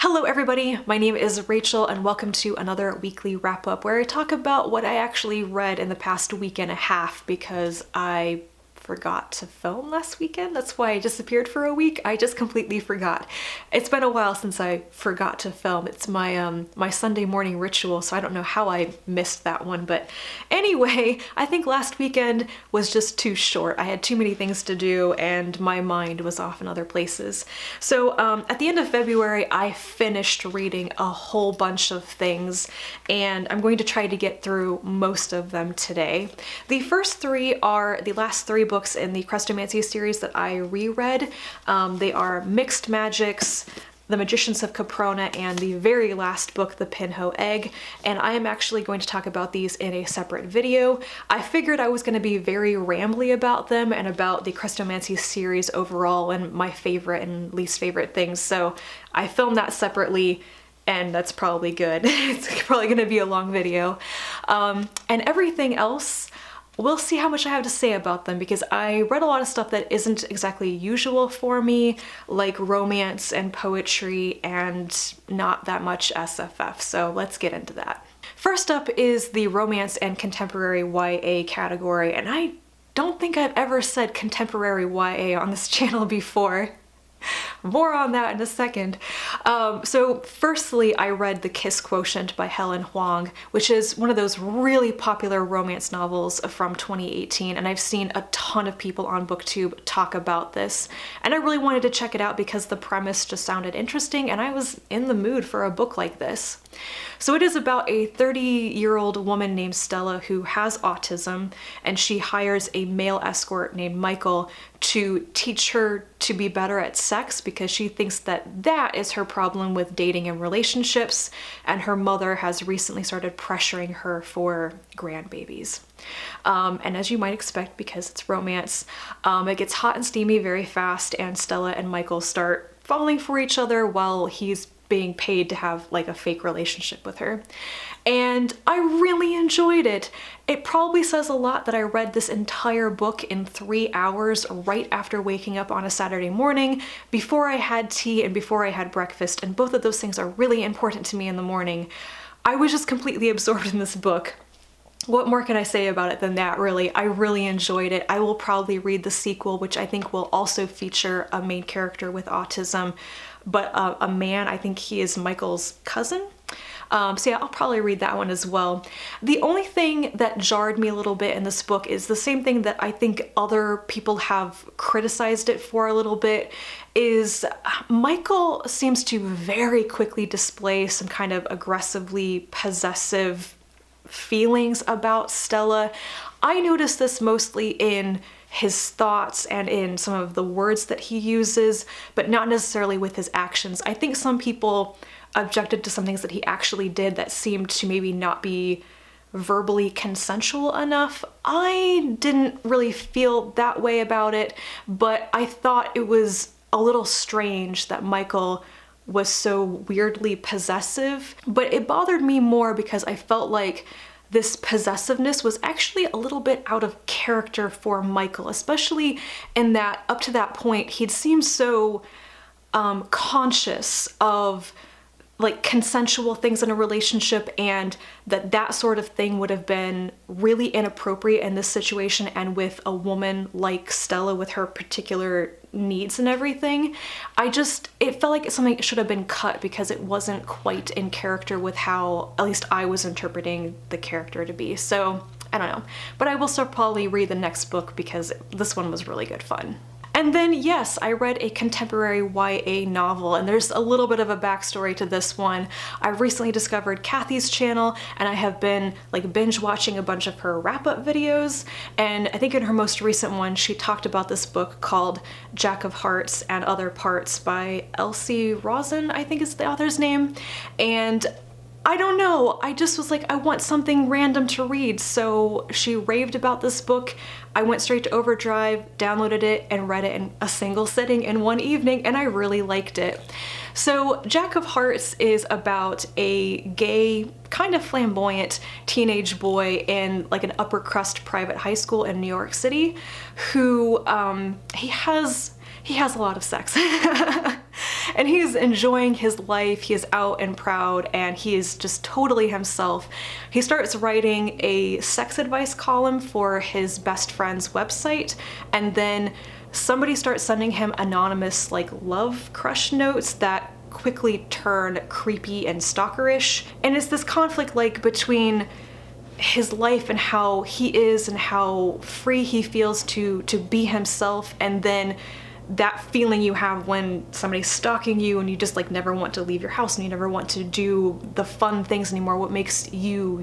Hello everybody, my name is Rachel and welcome to another weekly wrap-up where I talk about what I actually read in the past week and a half because I forgot to film last weekend. That's why I disappeared for a week. I just completely forgot. It's been a while since I forgot to film. It's my my Sunday morning ritual, so I don't know how I missed that one. But anyway, I think last weekend was just too short. I had too many things to do and my mind was off in other places. So at the end of February, I finished reading a whole bunch of things and I'm going to try to get through most of them today. The first three are the last three books in the Chrestomanci series that I reread. They are Mixed Magics, The Magicians of Caprona, and the very last book, The Pinho Egg, and I am actually going to talk about these in a separate video. I figured I was going to be very rambly about them and about the Chrestomanci series overall and my favorite and least favorite things, so I filmed that separately. And that's probably good. It's probably going to be a long video. And everything else, we'll see how much I have to say about them because I read a lot of stuff that isn't exactly usual for me, like romance and poetry and not that much SFF, so let's get into that. First up is the romance and contemporary YA category, and I don't think I've ever said contemporary YA on this channel before. More on that in a second. So firstly, I read The Kiss Quotient by Helen Hoang, which is one of those really popular romance novels from 2018, and I've seen a ton of people on BookTube talk about this, and I really wanted to check it out because the premise just sounded interesting and I was in the mood for a book like this. So it is about a 30-year-old woman named Stella who has autism, and she hires a male escort named Michael to teach her to be better at sex because she thinks that that is her problem with dating and relationships, and her mother has recently started pressuring her for grandbabies. And as you might expect, because it's romance, it gets hot and steamy very fast, and Stella and Michael start falling for each other while he's being paid to have like a fake relationship with her. And I really enjoyed it. It probably says a lot that I read this entire book in 3 hours right after waking up on a Saturday morning, before I had tea and before I had breakfast, and both of those things are really important to me in the morning. I was just completely absorbed in this book. What more can I say about it than that, really? I really enjoyed it. I will probably read the sequel, which I think will also feature a main character with autism, but a man. I think he is Michael's cousin. So yeah, I'll probably read that one as well. The only thing that jarred me a little bit in this book is the same thing that I think other people have criticized it for a little bit, is Michael seems to very quickly display some kind of aggressively possessive feelings about Stella. I noticed this mostly in his thoughts and in some of the words that he uses, but not necessarily with his actions. I think some people objected to some things that he actually did that seemed to maybe not be verbally consensual enough. I didn't really feel that way about it, but I thought it was a little strange that Michael was so weirdly possessive, but it bothered me more because I felt like this possessiveness was actually a little bit out of character for Michael, especially in that up to that point he'd seemed so conscious of like consensual things in a relationship, and that sort of thing would have been really inappropriate in this situation and with a woman like Stella with her particular needs and everything. It felt like something should have been cut because it wasn't quite in character with how at least I was interpreting the character to be. So I don't know, but I will still probably read the next book because this one was really good fun. And then, yes, I read a contemporary YA novel, and there's a little bit of a backstory to this one. I recently discovered Kathy's channel, and I have been like binge watching a bunch of her wrap-up videos, and I think in her most recent one she talked about this book called Jack of Hearts and Other Parts by Rosen, I think is the author's name, and I don't know, I just was like, I want something random to read, so she raved about this book. I went straight to Overdrive, downloaded it, and read it in a single sitting in one evening, and I really liked it. So Jack of Hearts is about a gay, kind of flamboyant teenage boy in like an upper crust private high school in New York City who he has a lot of sex. And he is enjoying his life. He is out and proud, and he is just totally himself. He starts writing a sex advice column for his best friend's website, and then somebody starts sending him anonymous like love crush notes that quickly turn creepy and stalkerish. And it's this conflict like between his life and how he is and how free he feels to be himself, and then that feeling you have when somebody's stalking you and you just like never want to leave your house and you never want to do the fun things anymore. What makes you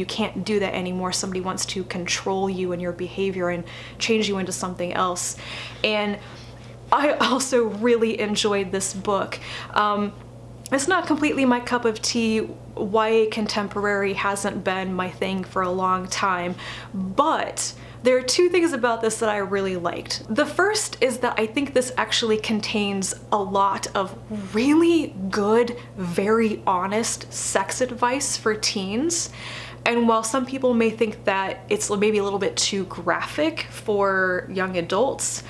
can't do that anymore. Somebody wants to control you and your behavior and change you into something else. And I also really enjoyed this book. It's not completely my cup of tea. YA contemporary hasn't been my thing for a long time, but there are two things about this that I really liked. The first is that I think this actually contains a lot of really good, very honest sex advice for teens. And while some people may think that it's maybe a little bit too graphic for young adults,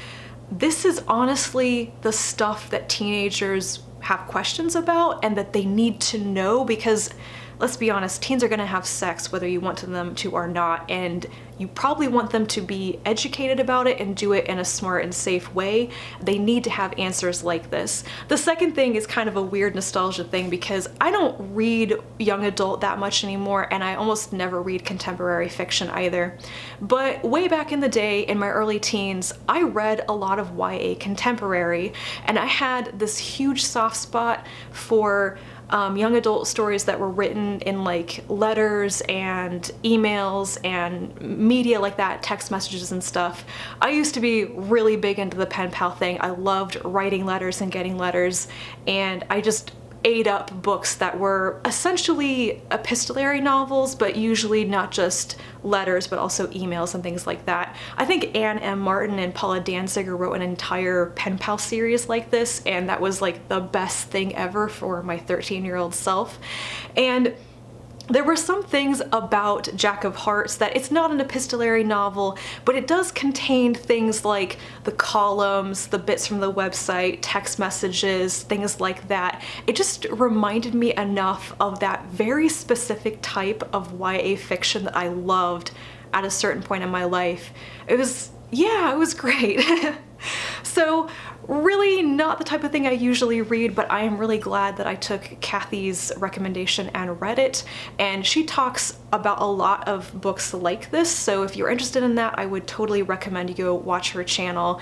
this is honestly the stuff that teenagers have questions about and that they need to know, because let's be honest, teens are going to have sex whether you want them to or not, and you probably want them to be educated about it and do it in a smart and safe way. They need to have answers like this. The second thing is kind of a weird nostalgia thing, because I don't read young adult that much anymore, and I almost never read contemporary fiction either. But way back in the day, in my early teens, I read a lot of YA contemporary, and I had this huge soft spot for young adult stories that were written in like letters and emails and media like that, text messages and stuff. I used to be really big into the pen pal thing. I loved writing letters and getting letters, and I just ate up books that were essentially epistolary novels, but usually not just letters, but also emails and things like that. I think Anne M. Martin and Paula Danziger wrote an entire pen pal series like this, and that was like the best thing ever for my 13-year-old self. And there were some things about Jack of Hearts that it's not an epistolary novel, but it does contain things like the columns, the bits from the website, text messages, things like that. It just reminded me enough of that very specific type of YA fiction that I loved at a certain point in my life. It was great. So really not the type of thing I usually read, but I am really glad that I took Kathy's recommendation and read it. And she talks about a lot of books like this, so if you're interested in that, I would totally recommend you go watch her channel.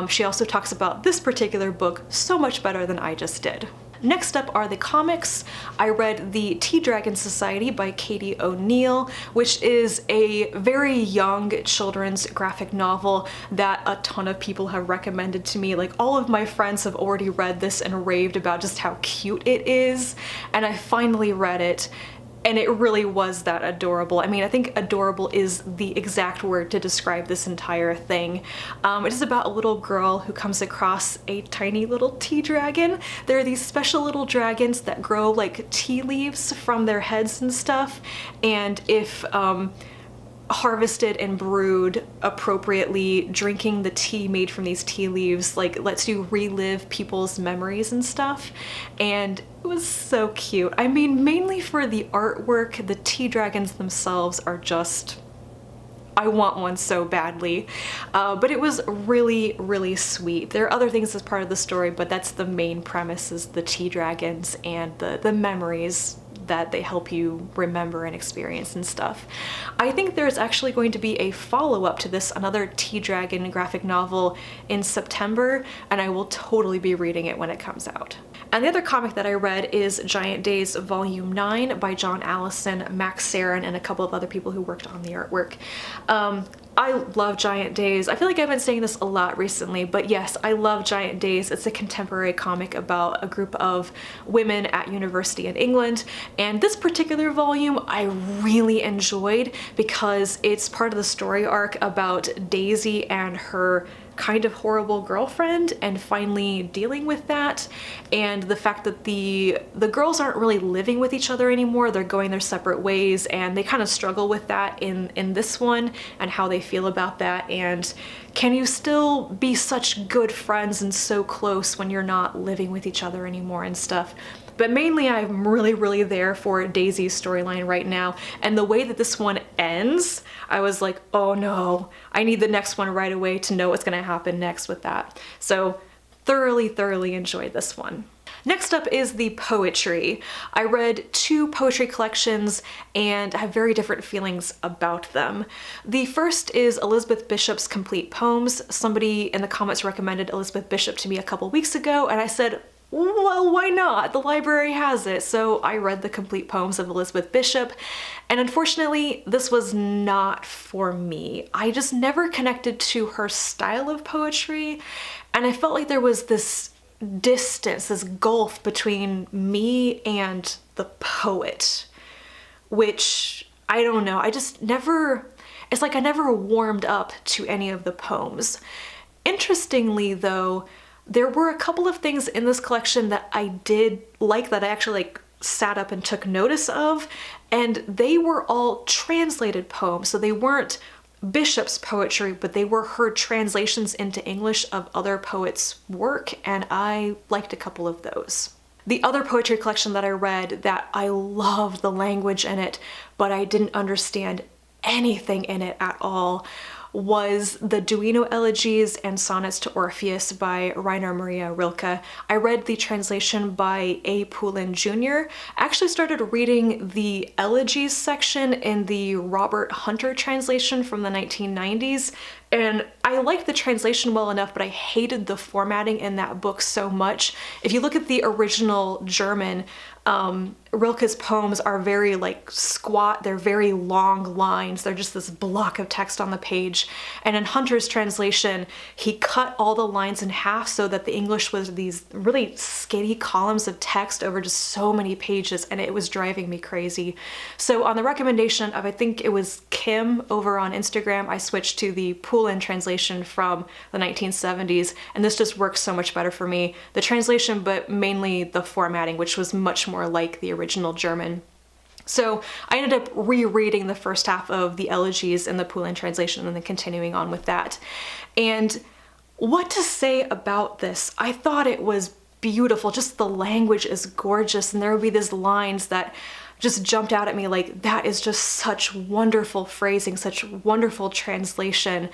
She also talks about this particular book so much better than I just did. Next up are the comics. I read The Tea Dragon Society by Katie O'Neill, which is a very young children's graphic novel that a ton of people have recommended to me. Like, all of my friends have already read this and raved about just how cute it is, and I finally read it. And it really was that adorable. I mean, I think adorable is the exact word to describe this entire thing. It is about a little girl who comes across a tiny little tea dragon. There are these special little dragons that grow like tea leaves from their heads and stuff. And if harvested and brewed appropriately, drinking the tea made from these tea leaves like lets you relive people's memories and stuff. And it was so cute. I mean, mainly for the artwork, the tea dragons themselves are just, I want one so badly. But it was really, really sweet. There are other things as part of the story, but that's the main premise, is the tea dragons and the memories that they help you remember and experience and stuff. I think there's actually going to be a follow-up to this, another Tea Dragon graphic novel in September, and I will totally be reading it when it comes out. And the other comic that I read is Giant Days Volume 9 by John Allison, Max Sarin, and a couple of other people who worked on the artwork. I love Giant Days. I feel like I've been saying this a lot recently, but yes, I love Giant Days. It's a contemporary comic about a group of women at university in England, and this particular volume I really enjoyed because it's part of the story arc about Daisy and her kind of horrible girlfriend and finally dealing with that, and the fact that the girls aren't really living with each other anymore. They're going their separate ways, and they kind of struggle with that in this one, and how they they feel about that, and can you still be such good friends and so close when you're not living with each other anymore and stuff. But mainly I'm really there for Daisy's storyline right now, and the way that this one ends, I was like, oh no, I need the next one right away to know what's gonna happen next with that. So thoroughly enjoyed this one. Next up is the poetry. I read 2 poetry collections and I have very different feelings about them. The first is Elizabeth Bishop's Complete Poems. Somebody in the comments recommended Elizabeth Bishop to me a couple weeks ago, and I said, well, why not? The library has it. So I read the Complete Poems of Elizabeth Bishop, and unfortunately, this was not for me. I just never connected to her style of poetry, and I felt like there was this distance, this gulf between me and the poet, which I don't know, I just never, it's like I never warmed up to any of the poems. Interestingly though, there were a couple of things in this collection that I did like, that I actually like sat up and took notice of, and they were all translated poems, so they weren't Bishop's poetry, but they were her translations into English of other poets' work, and I liked a couple of those. The other poetry collection that I read that I loved the language in it, but I didn't understand anything in it at all, was the Duino Elegies and Sonnets to Orpheus by Rainer Maria Rilke. I read the translation by A. Poulin Jr. I actually started reading the Elegies section in the Robert Hunter translation from the 1990s, and I liked the translation well enough, but I hated the formatting in that book so much. If you look at the original German, Rilke's poems are very like squat, they're very long lines, they're just this block of text on the page. And in Hunter's translation, he cut all the lines in half so that the English was these really skinny columns of text over just so many pages, and it was driving me crazy. So on the recommendation of, I think it was Kim over on Instagram, I switched to the Poulin translation from the 1970s, and this just works so much better for me. The translation, but mainly the formatting, which was much more like the original German. So I ended up rereading the first half of the Elegies in the Poulin translation and then continuing on with that. And what to say about this? I thought it was beautiful. Just the language is gorgeous, and there would be these lines that just jumped out at me like, that is just such wonderful phrasing, such wonderful translation.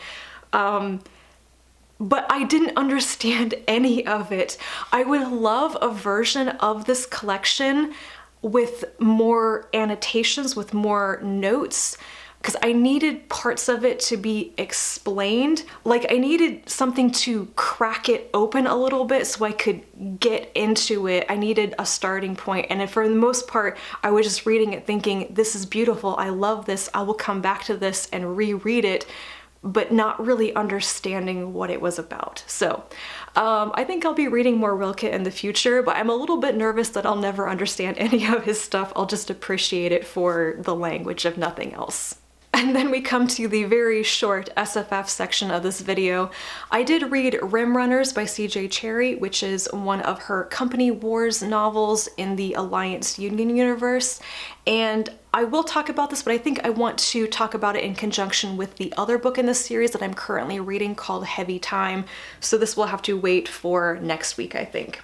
But I didn't understand any of it. I would love a version of this collection with more annotations, with more notes, because I needed parts of it to be explained. Like, I needed something to crack it open a little bit so I could get into it. I needed a starting point, and for the most part, I was just reading it thinking, this is beautiful, I love this, I will come back to this and reread it, but not really understanding what it was about. So I think I'll be reading more Rilke in the future, but I'm a little bit nervous that I'll never understand any of his stuff. I'll just appreciate it for the language, if nothing else. And then we come to the very short SFF section of this video. I did read Rimrunners by C.J. Cherryh, which is one of her Company Wars novels in the Alliance Union universe. And I will talk about this, but I think I want to talk about it in conjunction with the other book in this series that I'm currently reading called Heavy Time. So this will have to wait for next week, I think.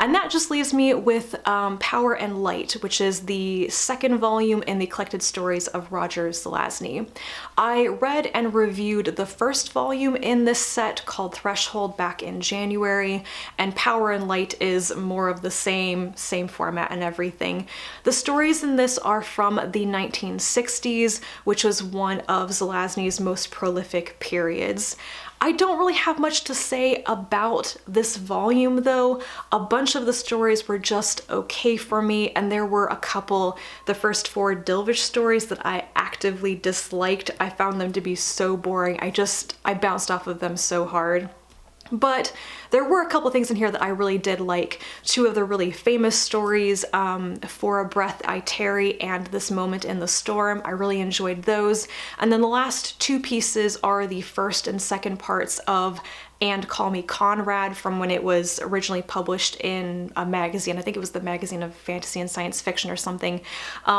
And that just leaves me with Power and Light, which is the second volume in the collected stories of Roger Zelazny. I read and reviewed the first volume in this set called Threshold back in January, and Power and Light is more of the same format and everything. The stories in this are from the 1960s, which was one of Zelazny's most prolific periods. I don't really have much to say about this volume though. A bunch of the stories were just okay for me, and there were a couple, the first 4 Dilvish stories, that I actively disliked. I found them to be so boring. I bounced off of them so hard. But there were a couple things in here that I really did like. 2 of the really famous stories, For a Breath I Tarry and This Moment in the Storm. I really enjoyed those. And then the last 2 pieces are the first and second parts of and Call Me Conrad from when it was originally published in a magazine. I think it was the Magazine of Fantasy and Science Fiction or something.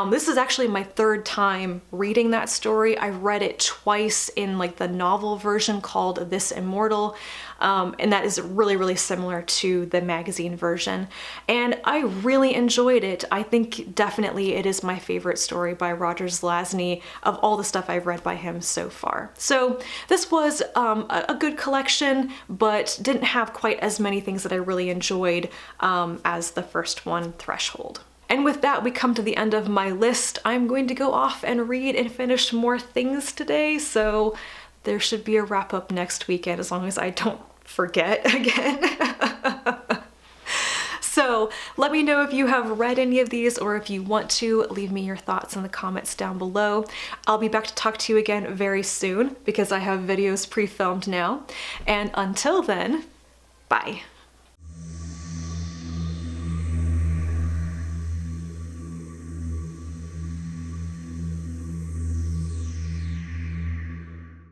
This is actually my third time reading that story. I read it twice in like the novel version called This Immortal, and that is really, really similar to the magazine version. And I really enjoyed it. I think definitely it is my favorite story by Roger Zelazny of all the stuff I've read by him so far. So this was a good collection, but didn't have quite as many things that I really enjoyed as the first one, Threshold. And with that, we come to the end of my list. I'm going to go off and read and finish more things today, so there should be a wrap up next weekend as long as I don't forget again. So let me know if you have read any of these, or if you want to, leave me your thoughts in the comments down below. I'll be back to talk to you again very soon because I have videos pre-filmed now. And until then, bye.